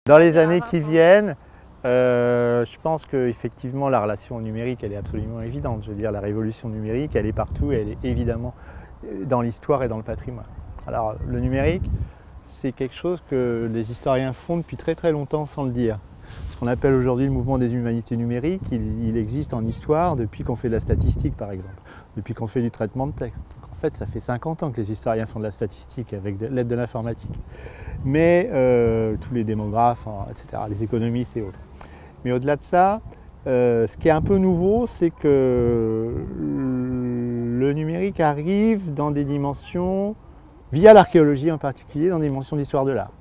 Dans les années qui viennent, je pense qu'effectivement la relation numérique elle est absolument évidente. Je veux dire, la révolution numérique elle est partout et elle est évidemment dans l'histoire et dans le patrimoine. Alors le numérique, c'est quelque chose que les historiens font depuis très très longtemps sans le dire. Ce qu'on appelle aujourd'hui le mouvement des humanités numériques, il existe en histoire depuis qu'on fait de la statistique par exemple, depuis qu'on fait du traitement de texte. Donc, en fait, ça fait 50 ans que les historiens font de la statistique avec l'aide de l'informatique. Mais tous les démographes, etc., les économistes et autres. Mais au-delà de ça, ce qui est un peu nouveau, c'est que le numérique arrive dans des dimensions, via l'archéologie en particulier, dans des dimensions d'histoire de l'art.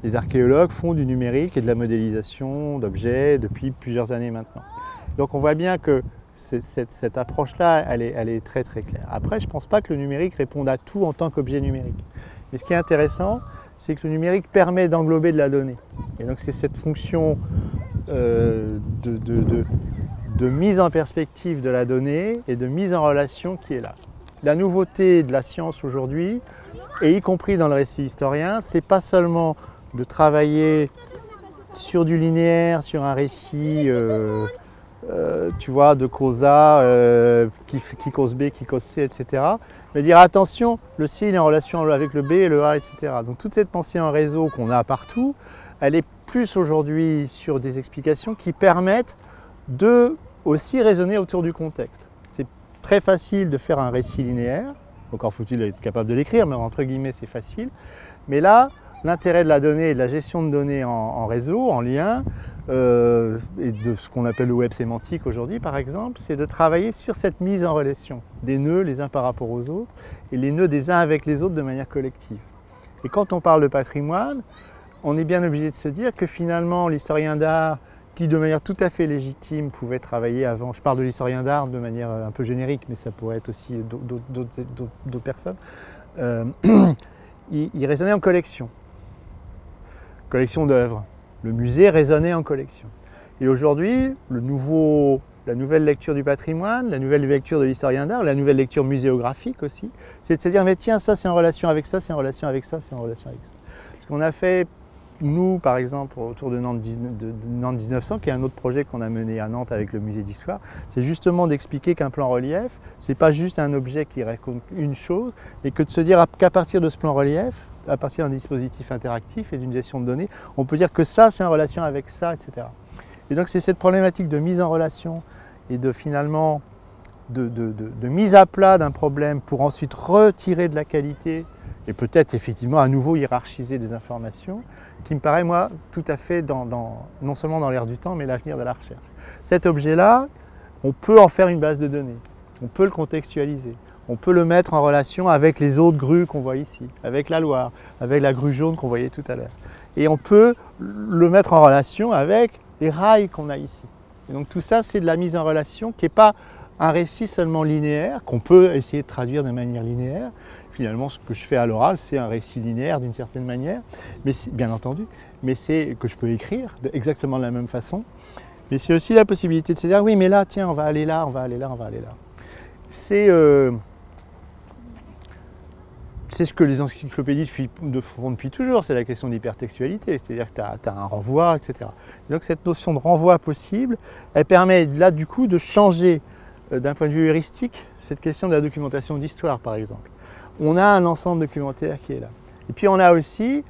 Les archéologues font du numérique et de la modélisation d'objets depuis plusieurs années maintenant. Donc on voit bien que cette approche-là, elle est très très claire. Après, je ne pense pas que le numérique réponde à tout en tant qu'objet numérique. Mais ce qui est intéressant, c'est que le numérique permet d'englober de la donnée. Et donc c'est cette fonction de mise en perspective de la donnée et de mise en relation qui est là. La nouveauté de la science aujourd'hui, et y compris dans le récit historien, c'est pas seulement de travailler sur du linéaire, sur un récit tu vois, de cause A, qui cause B, qui cause C, etc. Mais dire attention, le C il est en relation avec le B et le A, etc. Donc toute cette pensée en réseau qu'on a partout, elle est plus aujourd'hui sur des explications qui permettent de aussi raisonner autour du contexte. C'est très facile de faire un récit linéaire, encore faut-il être capable de l'écrire, mais entre guillemets c'est facile. Mais là, l'intérêt de la donnée et de la gestion de données en réseau, en lien, et de ce qu'on appelle le web sémantique aujourd'hui par exemple, c'est de travailler sur cette mise en relation des nœuds les uns par rapport aux autres et les nœuds des uns avec les autres de manière collective. Et quand on parle de patrimoine, on est bien obligé de se dire que finalement l'historien d'art, qui de manière tout à fait légitime pouvait travailler avant, je parle de l'historien d'art de manière un peu générique, mais ça pourrait être aussi d'autres personnes, il raisonnait en collection d'œuvres. Le musée raisonnait en collection. Et aujourd'hui, la nouvelle lecture du patrimoine, la nouvelle lecture de l'historien d'art, la nouvelle lecture muséographique aussi, c'est de se dire mais tiens, ça c'est en relation avec ça, c'est en relation avec ça, c'est en relation avec ça. Ce qu'on a fait, nous par exemple, autour de Nantes 1900, qui est un autre projet qu'on a mené à Nantes avec le musée d'histoire, c'est justement d'expliquer qu'un plan relief, c'est pas juste un objet qui raconte une chose, mais que de se dire qu'à partir de ce plan relief, à partir d'un dispositif interactif et d'une gestion de données, on peut dire que ça c'est en relation avec ça, etc. Et donc c'est cette problématique de mise en relation et de finalement de mise à plat d'un problème pour ensuite retirer de la qualité et peut-être effectivement à nouveau hiérarchiser des informations, qui me paraît moi tout à fait non seulement dans l'air du temps mais l'avenir de la recherche. Cet objet-là, on peut en faire une base de données, on peut le contextualiser. On peut le mettre en relation avec les autres grues qu'on voit ici, avec la Loire, avec la grue jaune qu'on voyait tout à l'heure. Et on peut le mettre en relation avec les rails qu'on a ici. Et donc tout ça, c'est de la mise en relation qui n'est pas un récit seulement linéaire, qu'on peut essayer de traduire de manière linéaire. Finalement, ce que je fais à l'oral, c'est un récit linéaire d'une certaine manière, mais bien entendu, mais c'est que je peux écrire exactement de la même façon. Mais c'est aussi la possibilité de se dire, oui, mais là, tiens, on va aller là, on va aller là, on va aller là. C'est ce que les encyclopédistes font depuis toujours, c'est la question de l'hypertextualité, c'est-à-dire que tu as un renvoi, etc. Et donc cette notion de renvoi possible, elle permet là du coup de changer d'un point de vue heuristique cette question de la documentation d'histoire par exemple. On a un ensemble documentaire qui est là. Et puis on a aussi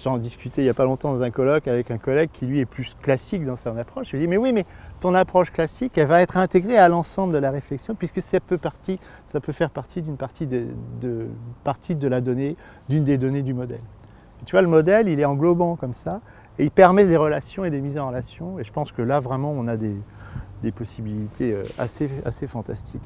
j'en discutais il n'y a pas longtemps dans un colloque avec un collègue qui lui est plus classique dans son approche. Je lui dis mais oui, mais ton approche classique, elle va être intégrée à l'ensemble de la réflexion puisque ça peut faire partie d'une partie de la donnée, d'une des données du modèle. Et tu vois, le modèle, il est englobant comme ça et il permet des relations et des mises en relation. Et je pense que là, vraiment, on a des possibilités assez fantastiques.